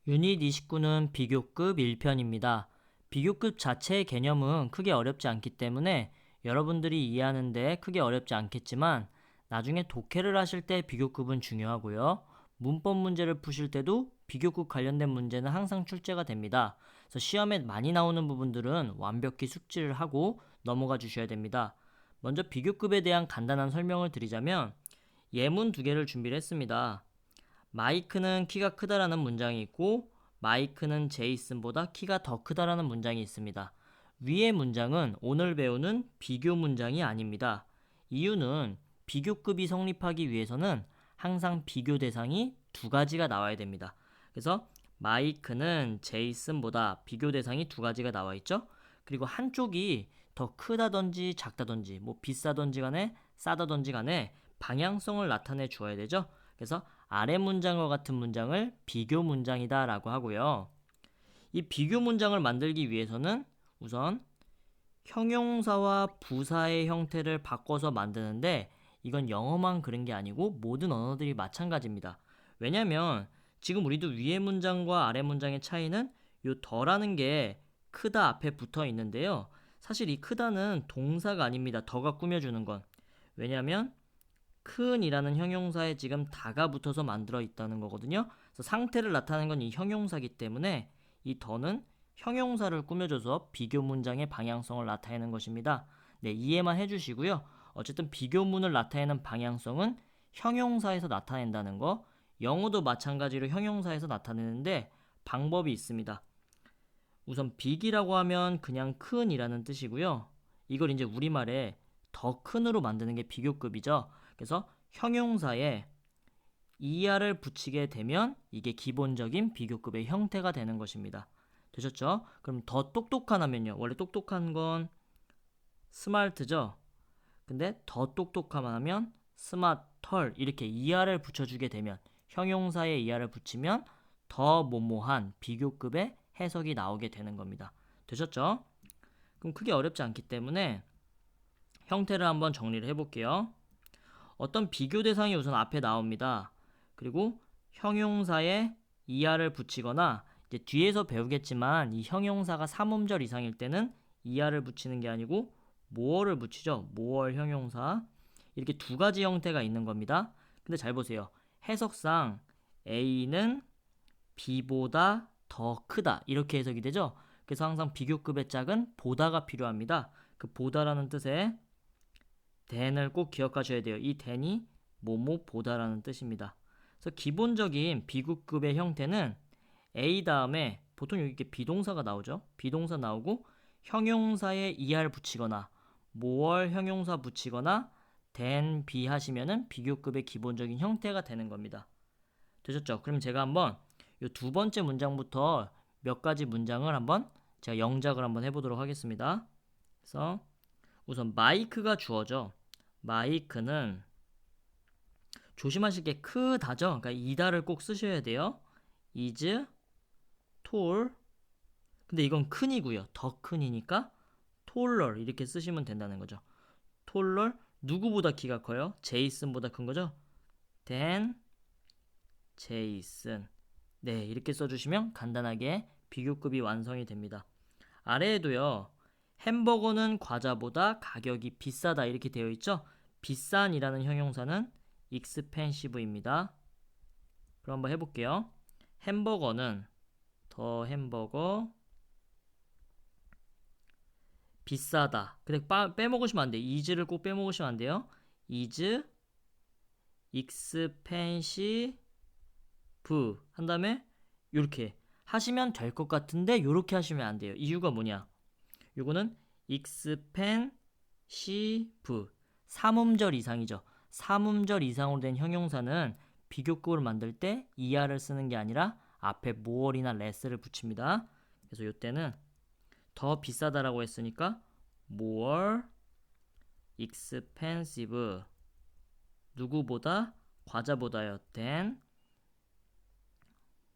유닛 29는 비교급 1편입니다. 비교급 자체의 개념은 크게 어렵지 않기 때문에 여러분들이 이해하는데 크게 어렵지 않겠지만 나중에 독해를 하실 때 비교급은 중요하고요. 문법 문제를 푸실 때도 비교급 관련된 문제는 항상 출제가 됩니다. 그래서 시험에 많이 나오는 부분들은 완벽히 숙지를 하고 넘어가 주셔야 됩니다. 먼저 비교급에 대한 간단한 설명을 드리자면 예문 두 개를 준비를 했습니다. 마이크는 키가 크다라는 문장이 있고 마이크는 제이슨보다 키가 더 크다라는 문장이 있습니다. 위의 문장은 오늘 배우는 비교 문장이 아닙니다. 이유는 비교급이 성립하기 위해서는 항상 비교 대상이 두 가지가 나와야 됩니다. 그래서 마이크는 제이슨보다 비교 대상이 두 가지가 나와 있죠. 그리고 한쪽이 더 크다든지 작다든지 뭐 비싸든지 간에 싸다든지 간에 방향성을 나타내 주어야 되죠. 그래서 아래 문장과 같은 문장을 비교 문장이다 라고 하고요. 이 비교 문장을 만들기 위해서는 우선 형용사와 부사의 형태를 바꿔서 만드는데 이건 영어만 그런 게 아니고 모든 언어들이 마찬가지입니다. 왜냐면 지금 우리도 위의 문장과 아래 문장의 차이는 요 더라는 게 크다 앞에 붙어 있는데요. 사실 이 크다는 동사가 아닙니다. 더가 꾸며주는 건. 왜냐면 큰이라는 형용사에 지금 다가 붙어서 만들어 있다는 거거든요. 그래서 상태를 나타내는 건 이 형용사기 때문에 이 더는 형용사를 꾸며줘서 비교 문장의 방향성을 나타내는 것입니다. 네, 이해만 해주시고요. 어쨌든 비교문을 나타내는 방향성은 형용사에서 나타낸다는 거. 영어도 마찬가지로 형용사에서 나타내는데 방법이 있습니다. 우선 빅이라고 하면 그냥 큰이라는 뜻이고요. 이걸 이제 우리말에 더 큰으로 만드는 게 비교급이죠. 그래서 형용사에 er을 붙이게 되면 이게 기본적인 비교급의 형태가 되는 것입니다. 되셨죠? 그럼 더 똑똑한 하면요. 원래 똑똑한 건 스마트죠. 근데 더 똑똑함 하면 스마털 이렇게 er을 붙여주게 되면 형용사에 er을 붙이면 더 뭐뭐한 비교급의 해석이 나오게 되는 겁니다. 되셨죠? 그럼 크게 어렵지 않기 때문에 형태를 한번 정리를 해볼게요. 어떤 비교 대상이 우선 앞에 나옵니다. 그리고 형용사에 er를 붙이거나 이제 뒤에서 배우겠지만 이 형용사가 삼음절 이상일 때는 er를 붙이는 게 아니고 more를 붙이죠. more 형용사. 이렇게 두 가지 형태가 있는 겁니다. 근데 잘 보세요. 해석상 A는 B보다 더 크다 이렇게 해석이 되죠. 그래서 항상 비교급의 짝은 보다가 필요합니다. 그 보다라는 뜻에 than을 꼭 기억하셔야 돼요. 이 than이 뭐뭐 보다라는 뜻입니다. 그래서 기본적인 비교급의 형태는 A 다음에 보통 여기 이렇게 비동사가 나오죠. 비동사 나오고 형용사에 er 붙이거나 more 형용사 붙이거나 than be 하시면은 비교급의 기본적인 형태가 되는 겁니다. 되셨죠? 그럼 제가 한번 이 두 번째 문장부터 몇 가지 문장을 한번 제가 영작을 한번 해보도록 하겠습니다. 그래서 우선 마이크가 주어져. 마이크는 조심하실 게 크다죠. 그러니까 이다를 꼭 쓰셔야 돼요. is tall. 근데 이건 큰이고요. 더 큰이니까 taller 이렇게 쓰시면 된다는 거죠. taller 누구보다 키가 커요? 제이슨보다 큰 거죠. than 제이슨. 네, 이렇게 써주시면 간단하게 비교급이 완성이 됩니다. 아래에도요. 햄버거는 과자보다 가격이 비싸다 이렇게 되어 있죠. 비싼이라는 형용사는 expensive입니다. 그럼 한번 해볼게요. 햄버거는 더 햄버거 비싸다. 근데 빼먹으시면 안 돼요. is를 꼭 빼먹으시면 안 돼요. is expensive 한 다음에 이렇게 하시면 될 것 같은데 이렇게 하시면 안 돼요. 이유가 뭐냐? 요거는 expensive 삼음절 이상이죠. 삼음절 이상으로 된 형용사는 비교급을 만들 때 er를 쓰는 게 아니라 앞에 more이나 less를 붙입니다. 그래서 이때는 더 비싸다라고 했으니까 more expensive 누구보다 과자보다요 than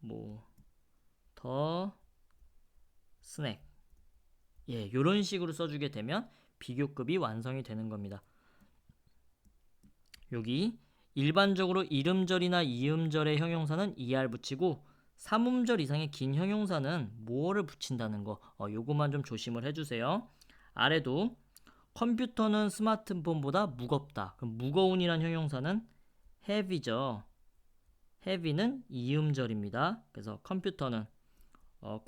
뭐 더 스낵 예, 요런 식으로 써주게 되면 비교급이 완성이 되는 겁니다. 여기 일반적으로 이름절이나 이음절의 형용사는 er 붙이고 3음절 이상의 긴 형용사는 more를 붙인다는 거. 요것만 좀 조심을 해주세요. 아래도 컴퓨터는 스마트폰보다 무겁다. 그럼 무거운이란 형용사는 heavy죠. heavy는 이음절입니다. 그래서 컴퓨터는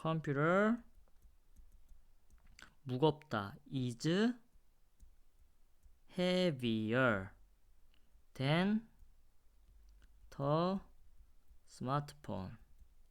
computer 무겁다 is heavier than the smartphone.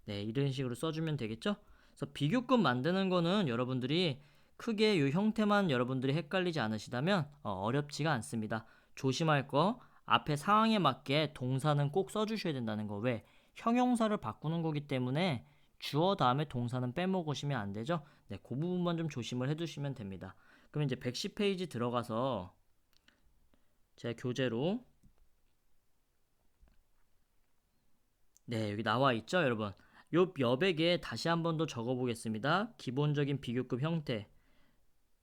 네, 이런 식으로 써주면 되겠죠? 그래서 비교급 만드는 거는 여러분들이 크게 이 형태만 여러분들이 헷갈리지 않으시다면 어렵지가 않습니다. 조심할 거 앞에 상황에 맞게 동사는 꼭 써주셔야 된다는 거. 왜? 형용사를 바꾸는 거기 때문에 주어 다음에 동사는 빼먹으시면 안 되죠? 네, 그 부분만 좀 조심을 해두시면 됩니다. 그럼 이제 110페이지 들어가서 제 교재로 네, 여기 나와 있죠, 여러분. 요 여백에 다시 한 번 더 적어 보겠습니다. 기본적인 비교급 형태.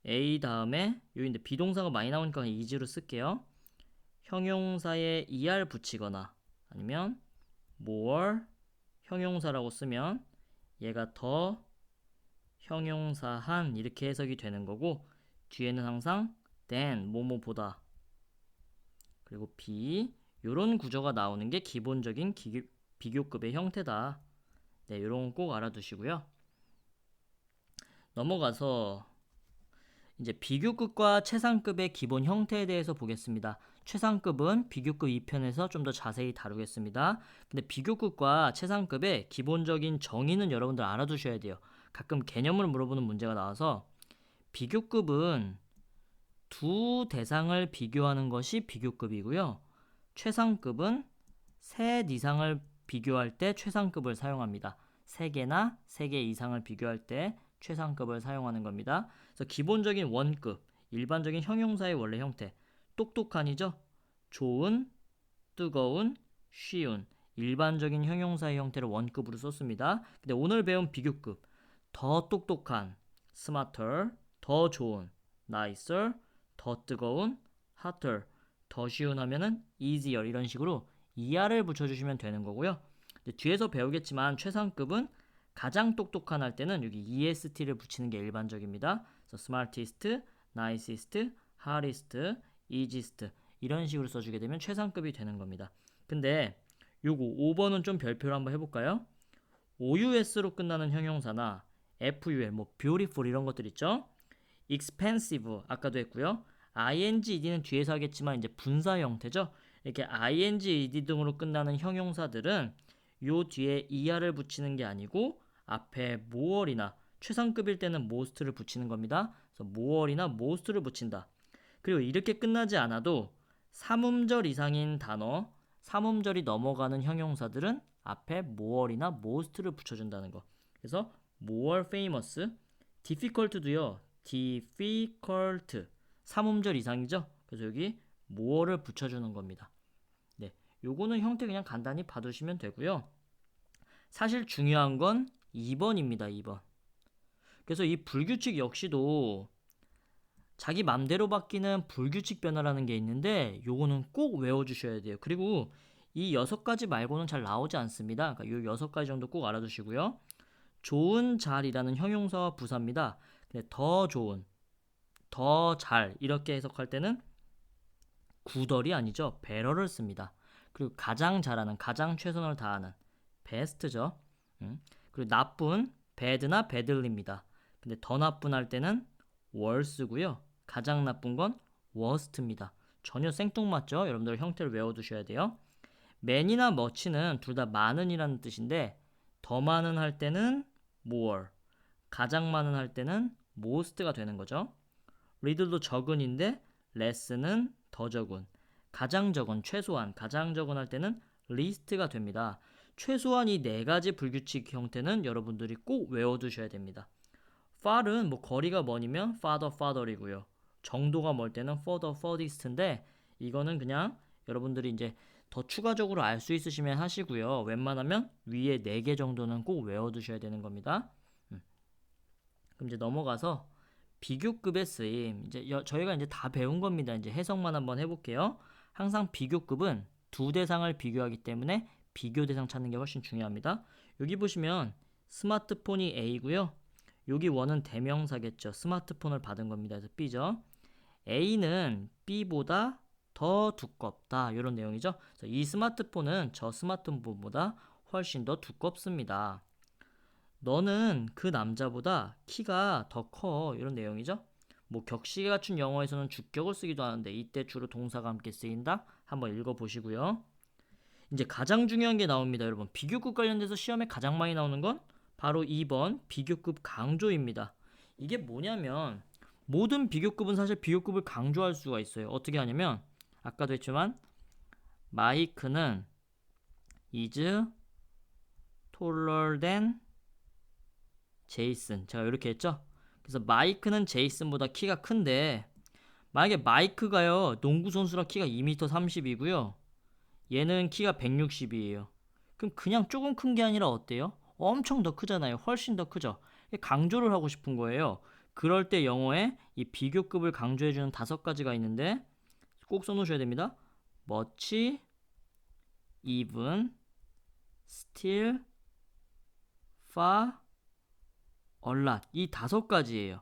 A 다음에 여기인데 비동사가 많이 나오니까 is로 쓸게요. 형용사에 er 붙이거나 아니면 more 형용사라고 쓰면 얘가 더 형용사한 이렇게 해석이 되는 거고 뒤에는 항상 than 뭐뭐보다 그리고 B 요런 구조가 나오는 게 기본적인 비교급의 형태다. 네, 요런 거 꼭 알아두시고요. 넘어가서 이제 비교급과 최상급의 기본 형태에 대해서 보겠습니다. 최상급은 비교급 2편에서 좀 더 자세히 다루겠습니다. 근데 비교급과 최상급의 기본적인 정의는 여러분들 알아두셔야 돼요. 가끔 개념을 물어보는 문제가 나와서 비교급은 두 대상을 비교하는 것이 비교급이고요. 최상급은 셋 이상을 비교할 때 최상급을 사용합니다. 3개나 3개 이상을 비교할 때 최상급을 사용하는 겁니다. 그래서 기본적인 원급, 일반적인 형용사의 원래 형태, 똑똑한이죠. 좋은, 뜨거운, 쉬운, 일반적인 형용사의 형태를 원급으로 썼습니다. 근데 오늘 배운 비교급, 더 똑똑한, smarter, 더 좋은, nicer, 더 뜨거운, hotter, 더 쉬운 하면은 easier 이런 식으로 er를 붙여주시면 되는 거고요. 뒤에서 배우겠지만 최상급은 가장 똑똑한 할 때는 여기 est를 붙이는 게 일반적입니다. 그래서 smartest, nicest, hardest, easiest 이런 식으로 써주게 되면 최상급이 되는 겁니다. 근데 요거 5번은 좀 별표로 한번 해볼까요? OUS로 끝나는 형용사나 FUL, 뭐 beautiful 이런 것들 있죠? expensive 아까도 했고요. ing, ed는 뒤에서 하겠지만 이제 분사 형태죠. 이렇게 ing, ed 등으로 끝나는 형용사들은 요 뒤에 er를 붙이는 게 아니고 앞에 more이나 최상급일 때는 most를 붙이는 겁니다. 그래서 more이나 most를 붙인다. 그리고 이렇게 끝나지 않아도 3음절 이상인 단어, 3음절이 넘어가는 형용사들은 앞에 more이나 most를 붙여준다는 거. 그래서 more famous, difficult도요. difficult 3음절 이상이죠. 그래서 여기 more를 붙여주는 겁니다. 네, 요거는 형태 그냥 간단히 봐두시면 되고요. 사실 중요한 건 2번입니다. 2번. 그래서 이 불규칙 역시도 자기 맘대로 바뀌는 불규칙 변화라는 게 있는데 요거는 꼭 외워주셔야 돼요. 그리고 이 6가지 말고는 잘 나오지 않습니다. 그러니까 요 6가지 정도 꼭 알아두시고요. 좋은 잘이라는 형용사와 부사입니다. 근데 더 좋은, 더 잘 이렇게 해석할 때는 구덜이 아니죠. better를 씁니다. 그리고 가장 잘하는, 가장 최선을 다하는 best죠. 그리고 나쁜, bad나 badly입니다. 근데 더 나쁜 할 때는 worse고요. 가장 나쁜 건 worst입니다. 전혀 생뚱맞죠? 여러분들 형태를 외워두셔야 돼요. man이나 much는 둘 다 많은이라는 뜻인데 더 많은 할 때는 more, 가장 많은 할 때는 most가 되는 거죠. little도 적은인데 less는 더 적은, 가장 적은, 최소한, 가장 적은 할 때는 least가 됩니다. 최소한 이 4가지 불규칙 형태는 여러분들이 꼭 외워두셔야 됩니다. far은 뭐 거리가 머니면 farther farther이고요. 정도가 멀 때는 further furthest인데 이거는 그냥 여러분들이 이제 더 추가적으로 알 수 있으시면 하시고요. 웬만하면 위에 4개 정도는 꼭 외워두셔야 되는 겁니다. 그럼 이제 넘어가서 비교급의 쓰임. 이제 저희가 이제 다 배운 겁니다. 이제 해석만 한번 해볼게요. 항상 비교급은 두 대상을 비교하기 때문에 비교 대상 찾는 게 훨씬 중요합니다. 여기 보시면 스마트폰이 A고요. 여기 원은 대명사겠죠. 스마트폰을 받은 겁니다. 그래서 B죠. A는 B보다 더 두껍다. 이런 내용이죠. 그래서 이 스마트폰은 저 스마트폰보다 훨씬 더 두껍습니다. 너는 그 남자보다 키가 더 커. 이런 내용이죠. 뭐 격식에 갖춘 영어에서는 주격을 쓰기도 하는데 이때 주로 동사가 함께 쓰인다. 한번 읽어보시고요. 이제 가장 중요한 게 나옵니다. 여러분, 비교급 관련돼서 시험에 가장 많이 나오는 건 바로 2번 비교급 강조입니다. 이게 뭐냐면 모든 비교급은 사실 비교급을 강조할 수가 있어요. 어떻게 하냐면 아까도 했지만 마이크는 is taller than 제이슨. 제가 이렇게 했죠. 그래서 마이크는 제이슨보다 키가 큰데 만약에 마이크가요 농구 선수라 키가 2m 30이고요. 얘는 키가 160이에요. 그럼 그냥 조금 큰 게 아니라 어때요? 엄청 더 크잖아요. 훨씬 더 크죠. 강조를 하고 싶은 거예요. 그럴 때 영어에 이 비교급을 강조해주는 5가지가 있는데 꼭 써놓으셔야 됩니다. much, even, still, far, a lot. 이 5가지예요.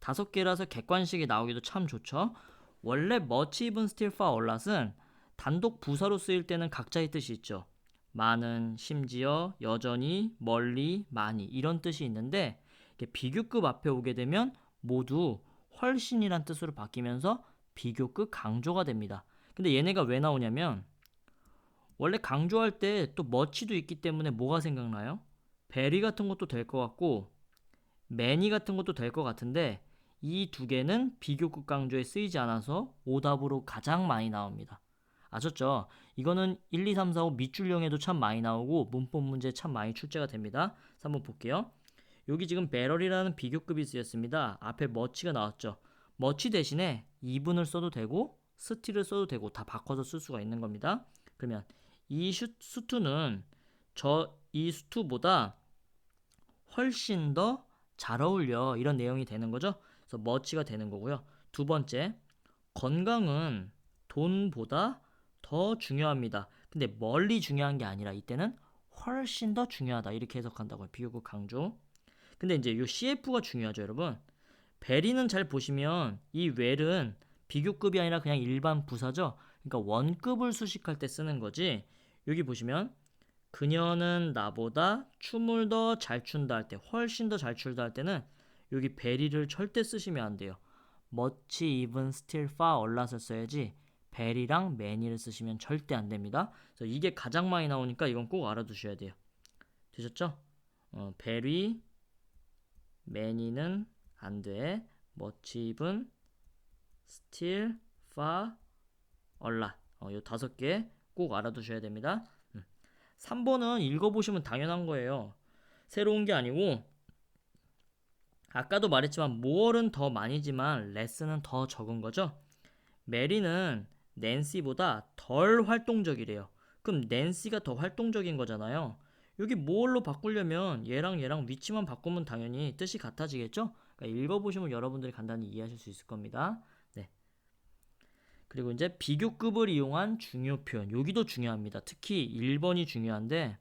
5개라서 객관식이 나오기도 참 좋죠. 원래 much, even, still, far, a lot은 단독 부사로 쓰일 때는 각자의 뜻이 있죠. 많은, 심지어, 여전히, 멀리, 많이 이런 뜻이 있는데 비교급 앞에 오게 되면 모두 훨씬이란 뜻으로 바뀌면서 비교급 강조가 됩니다. 근데 얘네가 왜 나오냐면 원래 강조할 때 또 much도 있기 때문에 뭐가 생각나요? very 같은 것도 될 것 같고 many 같은 것도 될 것 같은데 이 2개는 비교급 강조에 쓰이지 않아서 오답으로 가장 많이 나옵니다. 아셨죠? 이거는 1, 2, 3, 4, 5 밑줄형에도 참 많이 나오고 문법 문제 참 많이 출제가 됩니다. 그래서 한번 볼게요. 여기 지금 배럴이라는 비교급이 쓰였습니다. 앞에 much가 나왔죠. much 대신에 even을 써도 되고 still을 써도 되고 다 바꿔서 쓸 수가 있는 겁니다. 그러면 이 수투는 이 수투보다 훨씬 더 잘 어울려 이런 내용이 되는 거죠. 그래서 much가 되는 거고요. 두 번째, 건강은 돈보다 더 중요합니다. 근데 멀리 중요한 게 아니라 이때는 훨씬 더 중요하다 이렇게 해석한다고요. 비교급 강조. 근데 이제 이 CF가 중요하죠, 여러분. 베리는 잘 보시면 이 웰은 비교급이 아니라 그냥 일반 부사죠. 그러니까 원급을 수식할 때 쓰는 거지. 여기 보시면 그녀는 나보다 춤을 더 잘 춘다 할 때, 훨씬 더 잘 춘다 할 때는 여기 베리를 절대 쓰시면 안 돼요. much, even, still, far, a lot을 써야지 베리랑 many를 쓰시면 절대 안 됩니다. 그래서 이게 가장 많이 나오니까 이건 꼭 알아두셔야 돼요. 되셨죠? very, many는 안 돼. much, even, still, far, a lot. 이 5개 꼭 알아두셔야 됩니다. 3번은 읽어보시면 당연한 거예요. 새로운 게 아니고 아까도 말했지만 more는 더 많이지만 less는 더 적은 거죠. 메리는 낸시보다 덜 활동적이래요. 그럼 낸시가 더 활동적인 거잖아요. 여기 more로 바꾸려면 얘랑 위치만 바꾸면 당연히 뜻이 같아지겠죠? 그러니까 읽어보시면 여러분들이 간단히 이해하실 수 있을 겁니다. 네. 그리고 이제 비교급을 이용한 중요 표현. 여기도 중요합니다. 특히 1번이 중요한데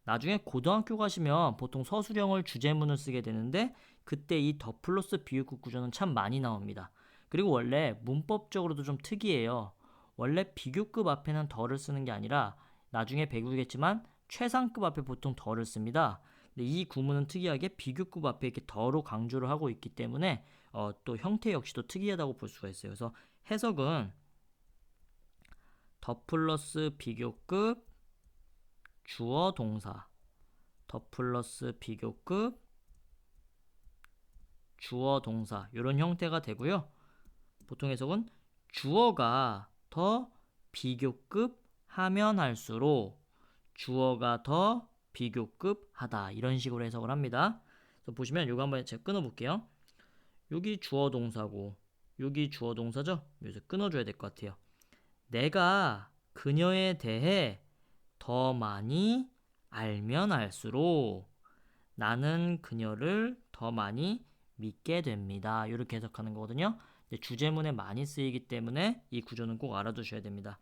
나중에 고등학교 가시면 보통 서술형을 주제문을 쓰게 되는데 그때 이 더 플러스 비교급 구조는 참 많이 나옵니다. 그리고 원래 문법적으로도 좀 특이해요. 원래 비교급 앞에는 더를 쓰는 게 아니라 나중에 배우겠지만 최상급 앞에 보통 더를 씁니다. 근데 이 구문은 특이하게 비교급 앞에 이렇게 더로 강조를 하고 있기 때문에 또 형태 역시도 특이하다고 볼 수가 있어요. 그래서 해석은 더 플러스 비교급 주어 동사 더 플러스 비교급 주어 동사 이런 형태가 되고요. 보통 해석은 주어가 더 비교급 하면 할수록 주어가 더 비교급 하다 이런 식으로 해석을 합니다. 그래서 보시면 이거 한번 제가 끊어볼게요. 여기 주어 동사고 여기 주어 동사죠? 여기서 끊어줘야 될 것 같아요. 내가 그녀에 대해 더 많이 알면 알수록 나는 그녀를 더 많이 믿게 됩니다. 이렇게 해석하는 거거든요. 주제문에 많이 쓰이기 때문에 이 구조는 꼭 알아두셔야 됩니다.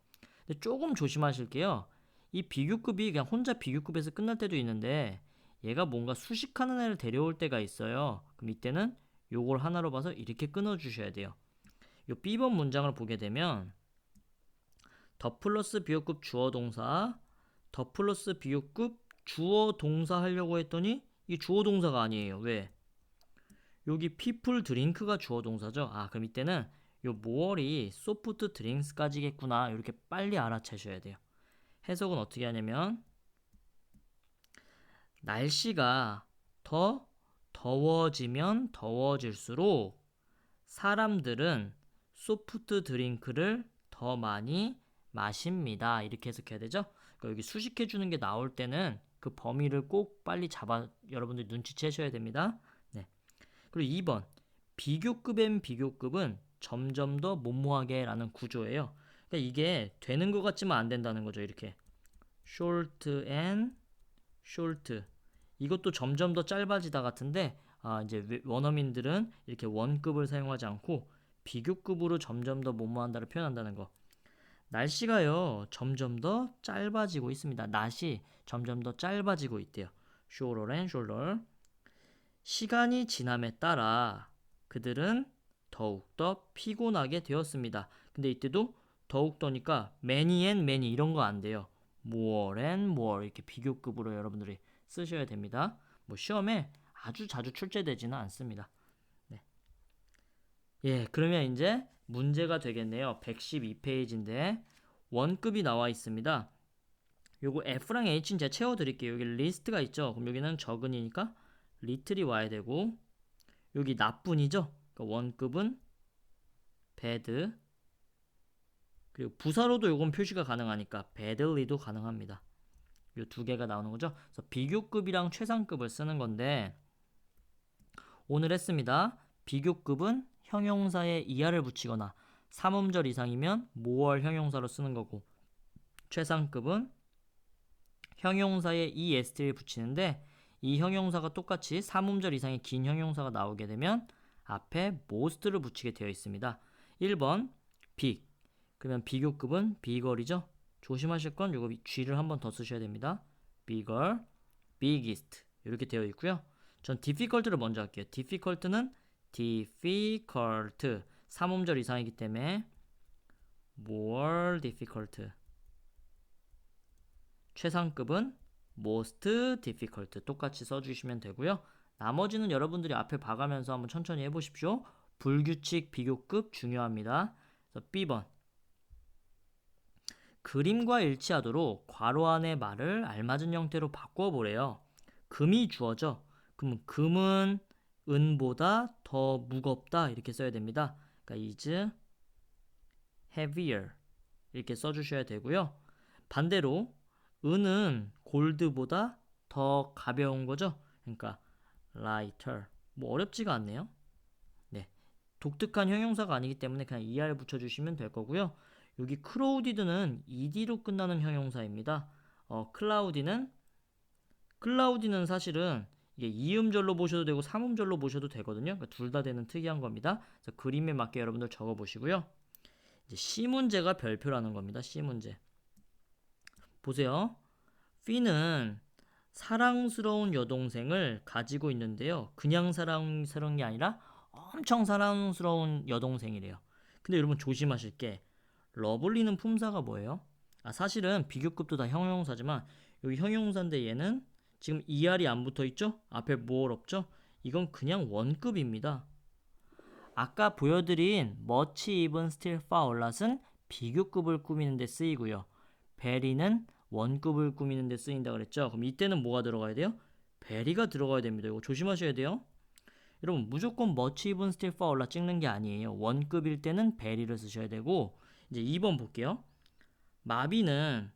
근데 조금 조심하실게요. 이 비교급이 그냥 혼자 비교급에서 끝날 때도 있는데 얘가 뭔가 수식하는 애를 데려올 때가 있어요. 그럼 이때는 요걸 하나로 봐서 이렇게 끊어 주셔야 돼요. 요 B번 문장을 보게 되면 더 플러스 비교급 주어 동사, 더 플러스 비교급 주어 동사 하려고 했더니 이 주어 동사가 아니에요. 왜? 여기 people drink가 주어 동사죠. 아, 그럼 이때는 요 more이 soft drinks까지겠구나. 이렇게 빨리 알아채셔야 돼요. 해석은 어떻게 하냐면 날씨가 더 더워지면 더워질수록 사람들은 소프트 드링크를 더 많이 마십니다. 이렇게 해석해야 되죠. 그러니까 여기 수식해 주는 게 나올 때는 그 범위를 꼭 빨리 잡아 여러분들 눈치채셔야 됩니다. 네. 그리고 2번 비교급엔 비교급은 점점 더 못모하게 라는 구조예요. 그러니까 이게 되는 것 같지만 안 된다는 거죠. 이렇게 short and short 이것도 점점 더 짧아지다 같은데 이제 원어민들은 이렇게 원급을 사용하지 않고 비교급으로 점점 더 못모한다를 표현한다는 거. 날씨가요 점점 더 짧아지고 있습니다. 낮이 점점 더 짧아지고 있대요. shorter and shorter. 시간이 지남에 따라 그들은 더욱더 피곤하게 되었습니다. 근데 이때도 더욱더니까 many and many 이런 거 안 돼요. more and more 이렇게 비교급으로 여러분들이 쓰셔야 됩니다. 뭐 시험에 아주 자주 출제되지는 않습니다. 네. 예, 그러면 이제 문제가 되겠네요. 112페이지인데 원급이 나와 있습니다. 요거 F랑 H는 제가 채워드릴게요. 여기 리스트가 있죠. 그럼 여기는 적은이니까 리틀이 와야 되고 여기 나뿐이죠. 그러니까 원급은 bad 그리고 부사로도 요건 표시가 가능하니까 badly도 가능합니다. 요 두 개가 나오는 거죠. 그래서 비교급이랑 최상급을 쓰는 건데 오늘 했습니다. 비교급은 형용사에 이하를 붙이거나 삼음절 이상이면 모월 형용사로 쓰는 거고 최상급은 형용사에 est를 붙이는데 이 형용사가 똑같이 삼음절 이상의 긴 형용사가 나오게 되면 앞에 most를 붙이게 되어 있습니다. 1번 big 그러면 비교급은 bigger이죠. 조심하실 건 요거 G를 한 번 더 쓰셔야 됩니다. bigger, biggest 이렇게 되어 있고요. 전 difficult를 먼저 할게요. difficult는 difficult 3음절 이상이기 때문에 more difficult 최상급은 most difficult 똑같이 써주시면 되고요. 나머지는 여러분들이 앞에 봐가면서 한번 천천히 해보십시오. 불규칙 비교급 중요합니다. 그래서 B번 그림과 일치하도록 괄호 안의 말을 알맞은 형태로 바꿔보래요. 금이 주어져. 그럼 금은 은보다 더 무겁다 이렇게 써야 됩니다. 그러니까 is heavier 이렇게 써주셔야 되고요. 반대로 은은 골드보다 더 가벼운 거죠. 그러니까 lighter 뭐 어렵지가 않네요. 네, 독특한 형용사가 아니기 때문에 그냥 er 붙여주시면 될 거고요. 여기 clouded는 ed로 끝나는 형용사입니다. cloudy는 사실은 이게 이음절로 보셔도 되고 삼음절로 보셔도 되거든요. 그러니까 둘 다 되는 특이한 겁니다. 그래서 그림에 맞게 여러분들 적어 보시고요. 이제 C 문제가 별표라는 겁니다. C 문제. 보세요. 피는 사랑스러운 여동생을 가지고 있는데요. 그냥 사랑스러운 게 아니라 엄청 사랑스러운 여동생이래요. 근데 여러분 조심하실 게 러블리는 품사가 뭐예요? 사실은 비교급도 다 형용사지만 여기 형용사인데 얘는 지금 er이 안 붙어 있죠? 앞에 more 없죠? 이건 그냥 원급입니다. 아까 보여드린 much, even, still, far, a lot은 비교급을 꾸미는 데 쓰이고요. very는 원급을 꾸미는 데 쓰인다 그랬죠? 그럼 이때는 뭐가 들어가야 돼요? very가 들어가야 됩니다. 이거 조심하셔야 돼요. 여러분 무조건 much, even, still, far, a lot 찍는 게 아니에요. 원급일 때는 very를 쓰셔야 되고 이제 2번 볼게요. 마비는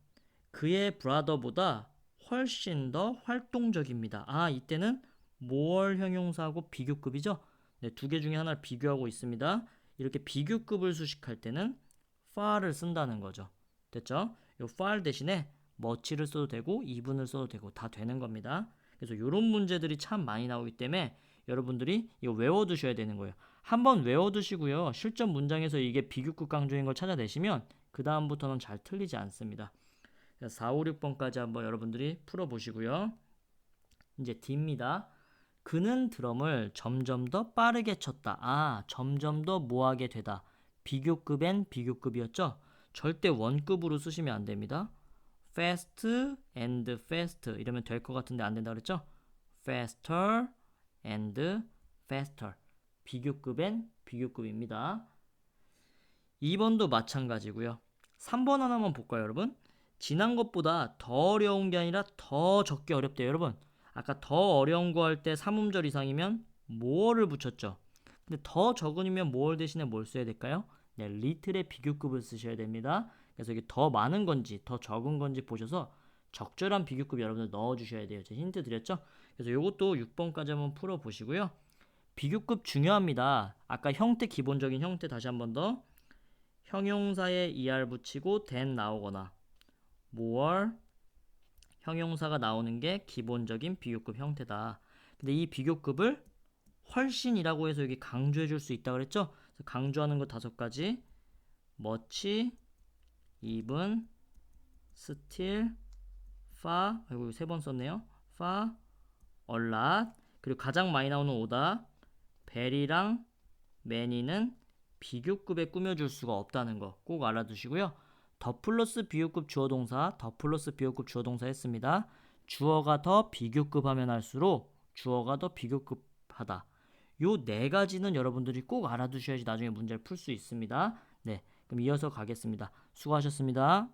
그의 브라더보다 훨씬 더 활동적입니다. 이때는 more 형용사하고 비교급이죠. 네, 두 개 중에 하나를 비교하고 있습니다. 이렇게 비교급을 수식할 때는 far를 쓴다는 거죠. 됐죠? 이 far 대신에 much를 써도 되고 even을 써도 되고 다 되는 겁니다. 그래서 이런 문제들이 참 많이 나오기 때문에 여러분들이 이거 외워두셔야 되는 거예요. 한번 외워두시고요. 실전 문장에서 이게 비교급 강조인 걸 찾아내시면 그 다음부터는 잘 틀리지 않습니다. 4, 5, 6번까지 한번 여러분들이 풀어보시고요. 이제 D입니다. 그는 드럼을 점점 더 빠르게 쳤다. 점점 더 뭐하게 되다. 비교급엔 비교급이었죠? 절대 원급으로 쓰시면 안 됩니다. fast and fast 이러면 될 것 같은데 안 된다 그랬죠? faster and faster. 비교급엔 비교급입니다. 2번도 마찬가지고요. 3번 하나만 볼까요, 여러분? 지난 것보다 더 어려운 게 아니라 더 적게 어렵대요, 여러분. 아까 더 어려운 거 할 때 3음절 이상이면 more를 붙였죠. 근데 더 적은이면 more 대신에 뭘 써야 될까요? 네, little의 비교급을 쓰셔야 됩니다. 그래서 이게 더 많은 건지 더 적은 건지 보셔서 적절한 비교급 여러분들 넣어주셔야 돼요. 제가 힌트 드렸죠? 그래서 이것도 6번까지 한번 풀어보시고요. 비교급 중요합니다. 아까 형태 기본적인 형태 다시 한번 더. 형용사에 er 붙이고 than 나오거나 more 형용사가 나오는 게 기본적인 비교급 형태다. 근데 이 비교급을 훨씬이라고 해서 여기 강조해 줄 수 있다 그랬죠? 그래서 강조하는 거 5가지. much, even, still, far, 아이고 3번 썼네요. far, a lot, 그리고 가장 많이 나오는 오다, very랑 many는 비교급에 꾸며줄 수가 없다는 거 꼭 알아두시고요. 더 플러스 비교급 주어동사, 더 플러스 비교급 주어동사 했습니다. 주어가 더 비교급 하면 할수록 주어가 더 비교급하다. 요 4가지는 여러분들이 꼭 알아두셔야지 나중에 문제를 풀 수 있습니다. 네, 그럼 이어서 가겠습니다. 수고하셨습니다.